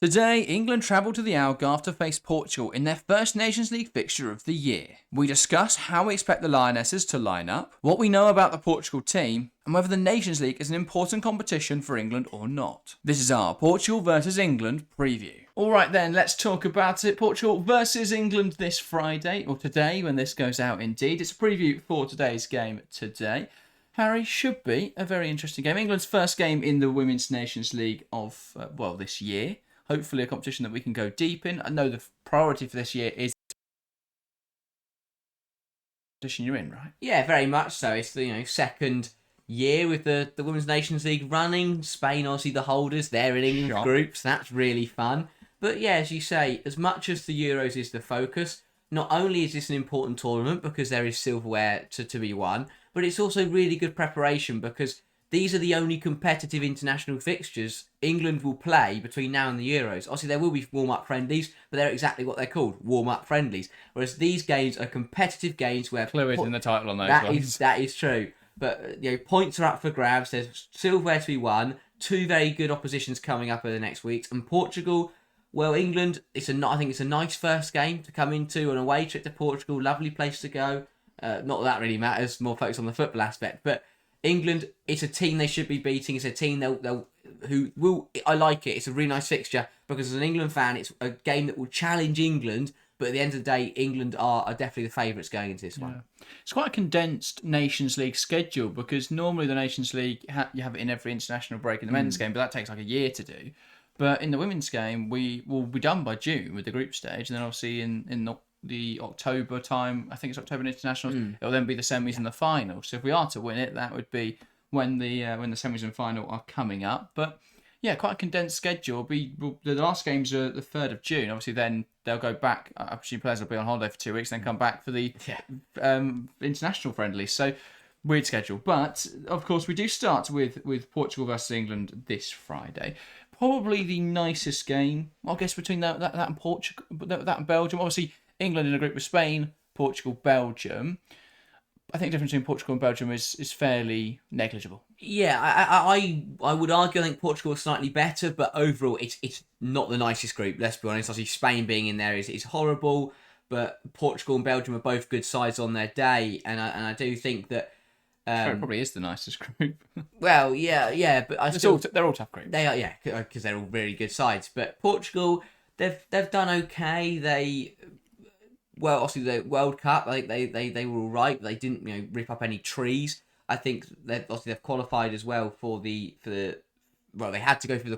Today, England travel to the Algarve to face Portugal in their first Nations League fixture of the year. We discuss how we expect the Lionesses to line up, what we know about the Portugal team, and whether the Nations League is an important competition for England or not. This is our Portugal versus England preview. Alright then, let's talk about it. Portugal versus England this Friday, or today when this goes out indeed. It's a preview for today's game today. Harry, should be a very interesting game. England's first game in the Women's Nations League of, this year. Hopefully a competition that we can go deep in. I know the priority for this year is the competition you're in, right? Yeah, very much so. It's the second year with the Women's Nations League running. Spain, obviously the holders, they're in England's groups. That's really fun. But yeah, as you say, as much as the Euros is the focus, not only is this an important tournament because there is silverware to be won, but it's also really good preparation because these are the only competitive international fixtures England will play between now and the Euros. Obviously, there will be warm-up friendlies, but they're exactly what they're called, warm-up friendlies. Whereas these games are competitive games where... Fluid in the title on those ones. That is true. But points are up for grabs. There's silverware to be won. Two very good oppositions coming up over the next weeks. And Portugal, well, England, I think it's a nice first game to come into, an away trip to Portugal. Lovely place to go. Not that really matters. More focus on the football aspect. But England, it's a team they should be beating. It's a team who will. I like it. It's a really nice fixture because as an England fan, it's a game that will challenge England. But at the end of the day, England are definitely the favourites going into this one. It's quite a condensed Nations League schedule because normally the Nations League you have it in every international break in the men's game, but that takes like a year to do. But in the women's game, we will be done by June with the group stage, and then obviously in the October time, I think it's October Internationals, it'll then be the semis and the final. So if we are to win it, that would be when the semis and final are coming up. But yeah, quite a condensed schedule. The last games are the 3rd of June. Obviously, then they'll go back. I presume players will be on holiday for 2 weeks, then come back for the international friendlies. So weird schedule. But of course, we do start with Portugal versus England this Friday. Probably the nicest game, I guess, between that and Portugal, that and Belgium. Obviously, England in a group with Spain, Portugal, Belgium. I think the difference between Portugal and Belgium is fairly negligible. Yeah, I would argue I think Portugal is slightly better, but overall it's not the nicest group. Let's be honest. Obviously, Spain being in there is horrible, but Portugal and Belgium are both good sides on their day, and I do think that. It probably is the nicest group. Well, yeah, but they're all tough groups. They are, yeah, because they're all really good sides. But Portugal, they've done okay. Obviously the World Cup, I think they were all right. But they didn't rip up any trees. I think they've qualified as well for the they had to go through the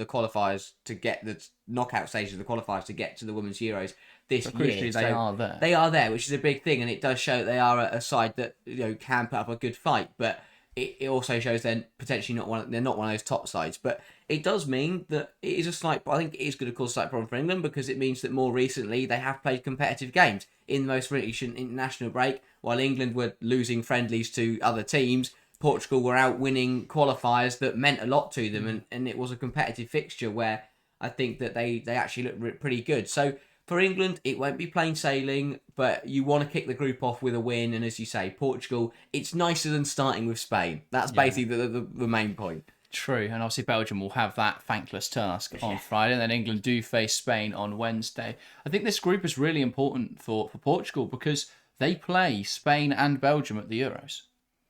qualifiers to get the knockout stage of the qualifiers to get to the Women's Euros this year. They are there. They are there, which is a big thing, and it does show that they are a side that can put up a good fight. But it also shows they're potentially they're not one of those top sides. But it does mean that it is a slight. I think it is going to cause a slight problem for England because it means that more recently they have played competitive games in the most recent international break, while England were losing friendlies to other teams. Portugal were out winning qualifiers that meant a lot to them, and it was a competitive fixture where I think that they actually looked pretty good. So for England, it won't be plain sailing, but you want to kick the group off with a win, and as you say, Portugal, it's nicer than starting with Spain. That's basically the main point. True, and obviously Belgium will have that thankless task on Friday, and then England do face Spain on Wednesday. I think this group is really important for Portugal because they play Spain and Belgium at the Euros.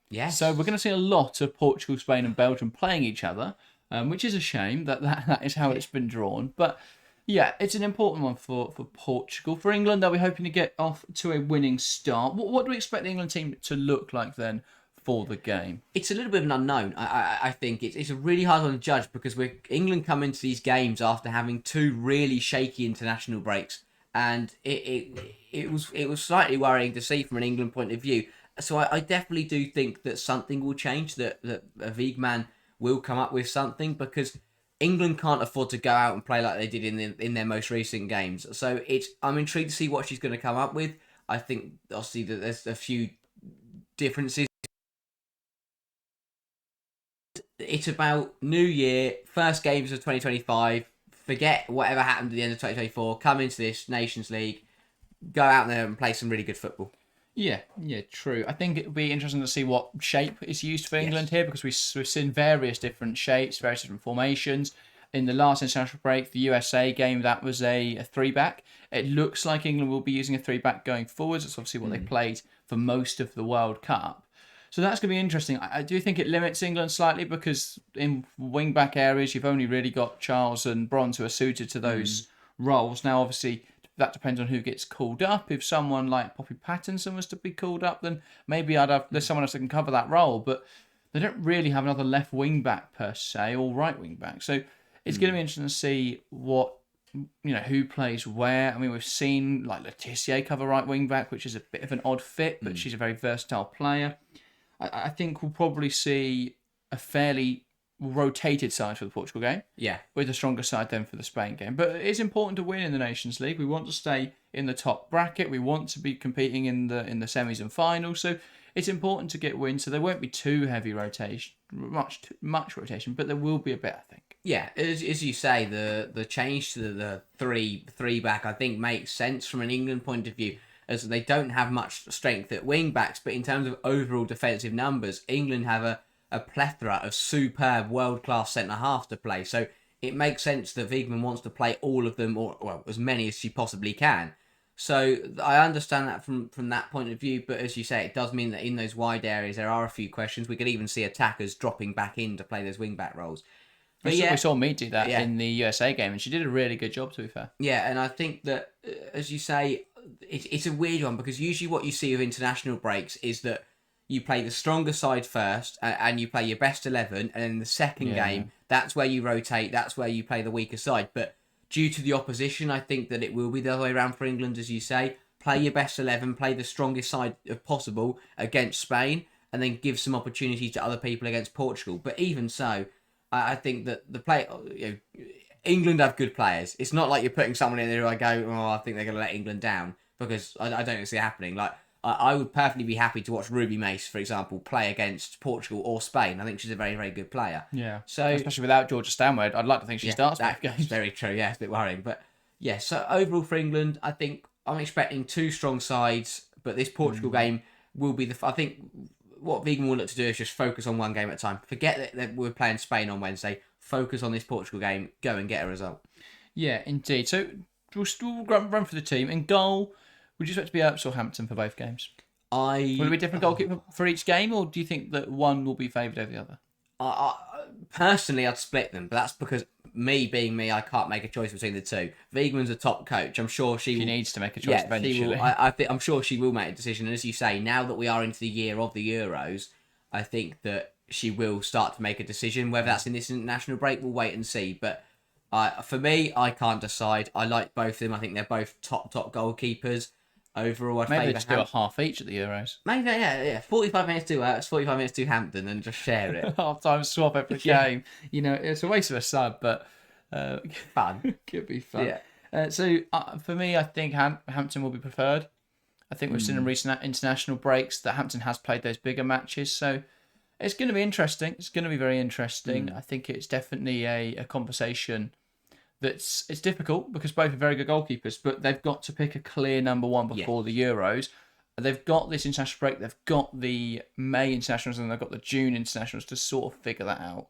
Yes. So we're going to see a lot of Portugal, Spain and Belgium playing each other, which is a shame that is how it's been drawn. But yeah, it's an important one for Portugal. For England, are we hoping to get off to a winning start? What do we expect the England team to look like then for the game? It's a little bit of an unknown. I think it's a really hard one to judge because England come into these games after having two really shaky international breaks, and it was slightly worrying to see from an England point of view. So I definitely do think that something will change, that a Wiegman will come up with something because England can't afford to go out and play like they did in their most recent games. So I'm intrigued to see what she's going to come up with. I think obviously that there's a few differences. It's about New Year, first games of 2025. Forget whatever happened at the end of 2024. Come into this Nations League, go out there and play some really good football. Yeah, true. I think it would be interesting to see what shape is used for England here because we've seen various different shapes, various different formations. in the last international break, the USA game, that was a three-back. It looks like England will be using a three-back going forwards. That's obviously what they played for most of the World Cup. So that's going to be interesting. I do think it limits England slightly because in wing-back areas, you've only really got Charles and Bronze who are suited to those roles. Now, obviously, that depends on who gets called up. If someone like Poppy Pattinson was to be called up, then maybe there's someone else that can cover that role. But they don't really have another left wing-back per se or right wing-back. So it's going to be interesting to see who plays where. I mean, we've seen like Laetitia cover right wing back, which is a bit of an odd fit, but she's a very versatile player. I think we'll probably see a fairly rotated side for the Portugal game. Yeah. With a stronger side then for the Spain game. But it's important to win in the Nations League. We want to stay in the top bracket. We want to be competing in the semis and finals. So it's important to get wins. So there won't be too heavy rotation, much rotation, but there will be a bit, I think. Yeah, as you say, the change to the three back I think makes sense from an England point of view, as they don't have much strength at wing backs, but in terms of overall defensive numbers, England have a plethora of superb world-class centre-halves to play. So it makes sense that Wiegman wants to play all of them, or well, as many as she possibly can. So I understand that from that point of view, but as you say, it does mean that in those wide areas there are a few questions. We could even see attackers dropping back in to play those wing-back roles. But we saw me do that in the USA game, and she did a really good job, to be fair. Yeah, and I think that, as you say, it's a weird one, because usually what you see with international breaks is that you play the stronger side first, and you play your best 11, and in the second game, that's where you rotate, that's where you play the weaker side. But due to the opposition, I think that it will be the other way around for England, as you say. Play your best 11, play the strongest side if possible against Spain, and then give some opportunity to other people against Portugal. But even so, I think that England have good players. It's not like you're putting someone in there who I go, I think they're going to let England down, because I don't see it happening. Like, I would perfectly be happy to watch Ruby Mace, for example, play against Portugal or Spain. I think she's a very, very good player. Yeah. So especially without Georgia Stanway, I'd like to think she starts both games. That's very true. Yeah, it's a bit worrying, but yeah. So overall for England, I think I'm expecting two strong sides, but this Portugal game will be I think what Wiegman will look to do is just focus on one game at a time. Forget that we're playing Spain on Wednesday. Focus on this Portugal game. Go and get a result. Yeah, indeed. So we'll still run for the team. In goal, would you expect to be Earps or Hampton for both games? Will it be a different goalkeeper for each game, or do you think that one will be favoured over the other? Personally, I'd split them, but that's because me being me, I can't make a choice between the two. Wiegman's a top coach. I'm sure she needs to make a choice eventually. I'm sure she will make a decision. And as you say, now that we are into the year of the Euros, I think that she will start to make a decision. Whether that's in this international break, we'll wait and see. But for me, I can't decide. I like both of them. I think they're both top goalkeepers. Overall, I'd maybe just do a half each at the Euros. Maybe, yeah. 45 minutes to Earps, 45 minutes to Hampton, and just share it. Half-time swap every game. It's a waste of a sub, but fun. Could be fun. Yeah. So for me, I think Hampton will be preferred. I think we've seen in recent international breaks that Hampton has played those bigger matches, so it's going to be interesting. It's going to be very interesting. I think it's definitely a conversation it's difficult because both are very good goalkeepers, but they've got to pick a clear number one before the Euros. They've got this international break, they've got the May internationals, and they've got the June internationals to sort of figure that out.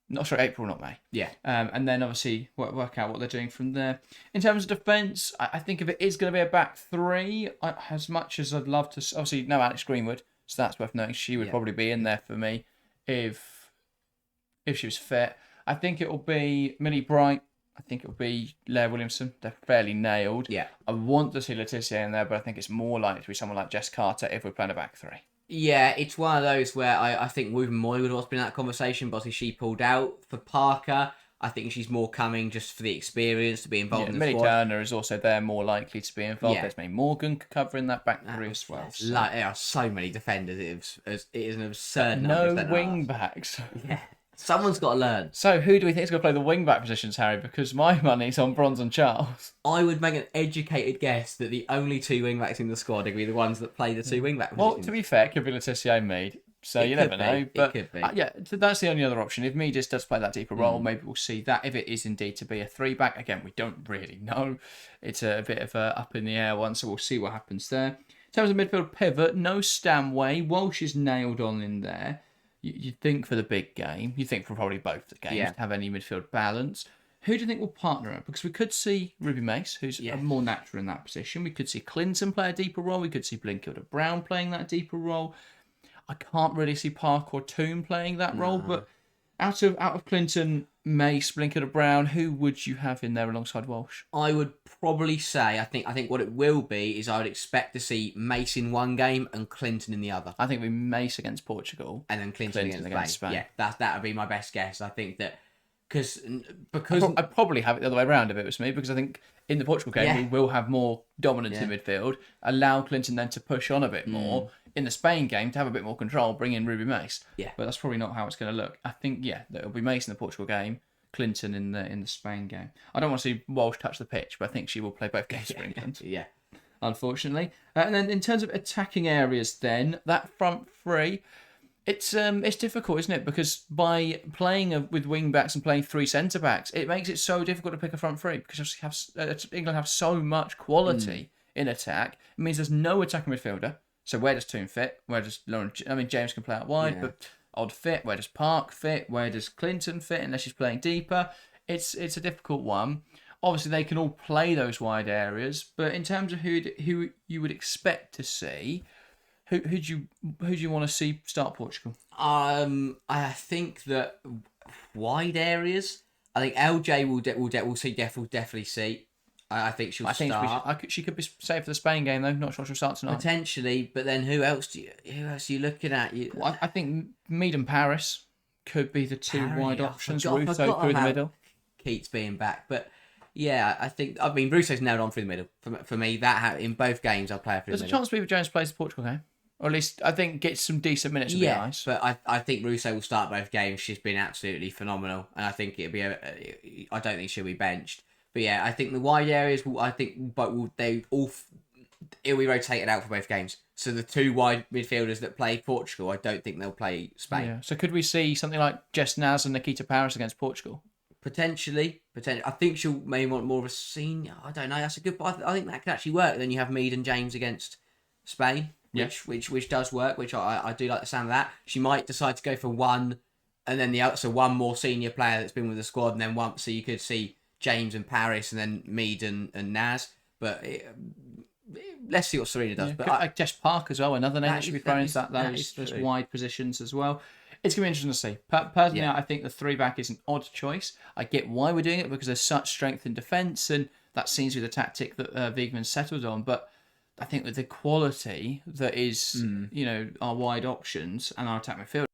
April, not May. Yeah. And then obviously work out what they're doing from there. In terms of defence, I think if it is going to be a back three, as much as I'd love to, obviously no Alex Greenwood, so that's worth noting. She would probably be in there for me if she was fit. I think it will be Millie Bright. I think it'll be Leah Williamson. They're fairly nailed. Yeah. I want to see Laetitia in there, but I think it's more likely to be someone like Jess Carter if we're playing a back three. Yeah, it's one of those where I think Ruben Moy would have also been in that conversation, but obviously she pulled out. For Parker, I think she's more coming just for the experience to be involved in the Millie squad. Turner is also there, more likely to be involved. Yeah. There's May Morgan covering that back three as well. So. There are so many defenders. It is an absurd number. No wing backs. Yeah. Someone's got to learn. So who do we think is going to play the wing-back positions, Harry? Because my money's on Bronze and Charles. I would make an educated guess that the only two wing-backs in the squad are going to be the ones that play the two wing-back positions. Well, to be fair, it could be Laetitia and Mead. So you never know. But it could be. Yeah, that's the only other option. If Mead does play that deeper role, maybe we'll see that. If it is indeed to be a three-back, again, we don't really know. It's a bit of a up in the air one, so we'll see what happens there. In terms of midfield pivot, no Stanway. Walsh is nailed on in there. you'd think for the big game, you think for probably both the games, Yeah. to have any midfield balance. Who do you think will partner up? Because we could see Ruby Mace, who's Yeah. more natural in that position. We could see Clinton play a deeper role. We could see Blinkilda Brown playing that deeper role. I can't really see Park or Toon playing that role, but out of Clinton, Mace, Blinkilda Brown, who would you have in there alongside Walsh? I would probably say, I think what it will be is I would expect to see Mace in one game and Clinton in the other. I think we Mace against Portugal, And then Clinton against Spain. Spain. Yeah, that would be my best guess. I think that because I'd probably have it the other way around if it was me, because I think in the Portugal game we will have more dominance in midfield, allow Clinton then to push on a bit more. In the Spain game, to have a bit more control, bring in Ruby Mace. Yeah. But that's probably not how it's going to look. I think, it'll be Mace in the Portugal game, Clinton in the Spain game. I don't want to see Walsh touch the pitch, but I think she will play both games for England. Yeah. Unfortunately. And then in terms of attacking areas then, that front three, it's difficult, isn't it? Because by playing with wing backs and playing three centre backs, it makes it so difficult to pick a front three, because England have so much quality in attack. It means there's no attacking midfielder. So where does Toon fit? Where does James can play out wide, but odd fit. Where does Park fit? Where does Clinton fit? Unless she's playing deeper, it's a difficult one. Obviously, they can all play those wide areas, but in terms of who you would expect to see, who do you want to see start Portugal? I think that wide areas. I think LJ will definitely see. I think she'll start. She could be safe for the Spain game though. Not sure she'll start tonight. Potentially, but then who else are you looking at? I think Mead and Paris could be the two wide options. Russo through the middle. Keats being back, but yeah, I mean Russo's nailed on through the middle. For me, that in both games I'll play her through the middle. There's a chance Beaver Jones plays the Portugal game. Or at least I think gets some decent minutes to be nice. But I think Russo will start both games. She's been absolutely phenomenal, and I think it'll be I don't think she'll be benched. But yeah, I think the wide areas it'll be rotated out for both games. So the two wide midfielders that play Portugal, I don't think they'll play Spain. Yeah. So could we see something like Jess Naz and Nikita Paris against Portugal? Potentially. I think she'll maybe want more of a senior. I don't know. That's a good. I think that could actually work. Then you have Mead and James against Spain, which does work. Which I do like the sound of that. She might decide to go for one, and then one more senior player that's been with the squad, and then one. So you could see James and Paris, and then Mead and Naz. But let's see what Serena does. But Jess Park as well, another name that should be thrown into those wide positions as well. It's going to be interesting to see. Personally, I think the three back is an odd choice. I get why we're doing it, because there's such strength in defence, and that seems to be the tactic that Wiegman settled on. But I think with the quality that is, our wide options and our attack midfield,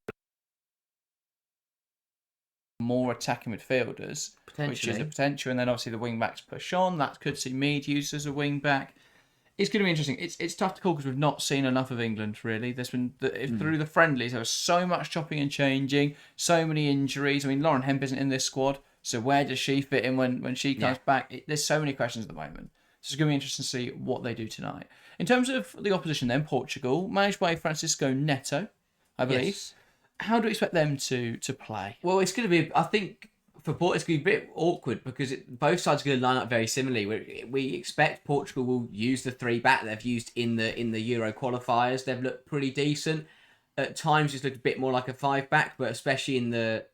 more attacking midfielders, which is the potential, and then obviously the wing backs push on. That could see Mead used as a wing back. It's going to be interesting. It's tough to call because we've not seen enough of England, really. There's been through the friendlies, there was so much chopping and changing, so many injuries. I mean, Lauren Hemp isn't in this squad, so where does she fit in when she comes back? There's so many questions at the moment. So it's going to be interesting to see what they do tonight. In terms of the opposition, then Portugal, managed by Francisco Neto, I believe. Yes. How do we expect them to play? Well, it's going to be. I think for Portugal, it's going to be a bit awkward because both sides are going to line up very similarly. We expect Portugal will use the three back they've used in the Euro qualifiers. They've looked pretty decent. At times, it's looked a bit more like a five back, but especially in the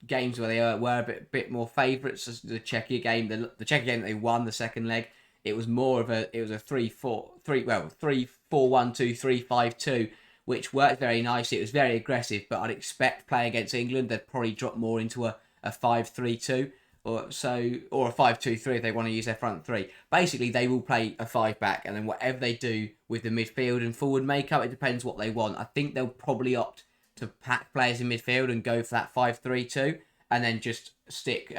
games where they were a bit more favourites. The Czechia game, the Czechia game that they won the second leg, it was more of a 3-4-1-2, 3-5-2, which worked very nicely. It was very aggressive, but I'd expect playing against England, they'd probably drop more into a 5-3-2 or a 5-2-3 if they want to use their front three. Basically, they will play a five back, and then whatever they do with the midfield and forward makeup, it depends what they want. I think they'll probably opt to pack players in midfield and go for that 5-3-2, and then just stick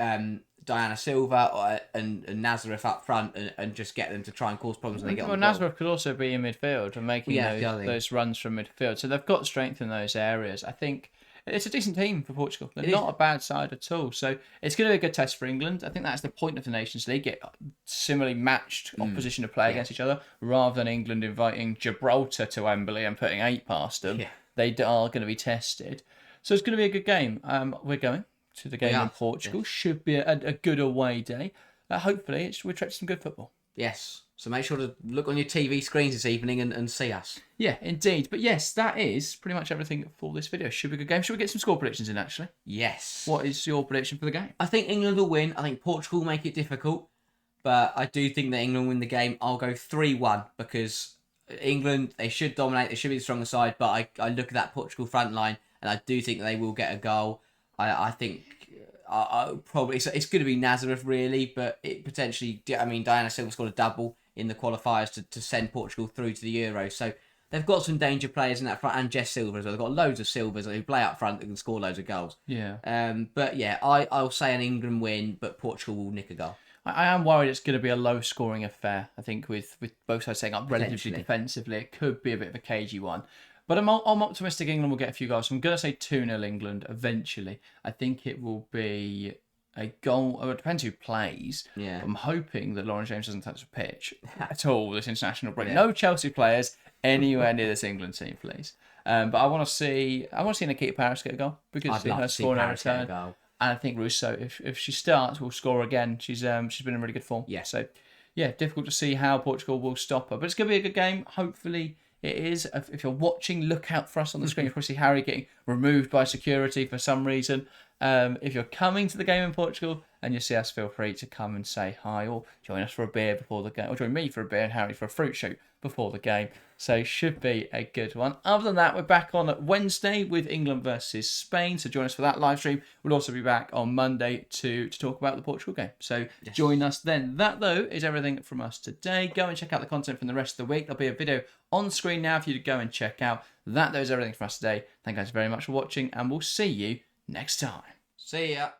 Diana Silva and Nazareth up front and just get them to try and cause problems when they get on the ball. Nazareth could also be in midfield and making those runs from midfield. So they've got strength in those areas. I think it's a decent team for Portugal. They're not a bad side at all. So it's going to be a good test for England. I think that's the point of the Nations League. Get similarly matched opposition to play against each other, rather than England inviting Gibraltar to Wembley and putting 8 past them. Yeah. They are going to be tested. So it's going to be a good game. We're going to the game in Portugal. Yes. Should be a good away day. Hopefully, we're expecting some good football. Yes. So make sure to look on your TV screens this evening and see us. Yeah, indeed. But yes, that is pretty much everything for this video. Should be a good game. Should we get some score predictions in, actually? Yes. What is your prediction for the game? I think England will win. I think Portugal will make it difficult. But I do think that England win the game. I'll go 3-1 because England, they should dominate. They should be the stronger side. But I look at that Portugal front line and I do think they will get a goal. I think probably it's going to be Nazareth, really. But it potentially, I mean, Diana Silva scored a double in the qualifiers to send Portugal through to the Euros. So they've got some danger players in that front, and Jess Silva as well. They've got loads of Silvers who play up front that can score loads of goals. Yeah. But yeah, I'll say an England win, but Portugal will nick a goal. I am worried it's going to be a low-scoring affair. I think with both sides setting up relatively defensively, it could be a bit of a cagey one. But I'm optimistic England will get a few goals. So I'm going to say 2-0 England eventually. I think it will be a goal. It depends who plays. Yeah. But I'm hoping that Lauren James doesn't touch the pitch at all this international break. Yeah. No Chelsea players anywhere near this England team, please. But I want to see Nikita Paris get a goal because I'd love her to see scoring a Paris get a return. goal. And I think Russo, if she starts, will score again. She's been in really good form. Yeah. So yeah, difficult to see how Portugal will stop her, but it's going to be a good game. Hopefully it is. If you're watching, look out for us on the screen. Of course, see Harry getting removed by security for some reason. If you're coming to the game in Portugal and you see us, feel free to come and say hi or join us for a beer before the game, or join me for a beer and Harry for a fruit shoot before the game. So should be a good one. Other than that, we're back on Wednesday with England versus Spain. So join us for that live stream. We'll also be back on Monday to talk about the Portugal game. So join us then. That, though, is everything from us today. Go and check out the content from the rest of the week. There'll be a video on screen now for you to go and check out. That, though, is everything from us today. Thank you guys very much for watching, and we'll see you next time. See ya.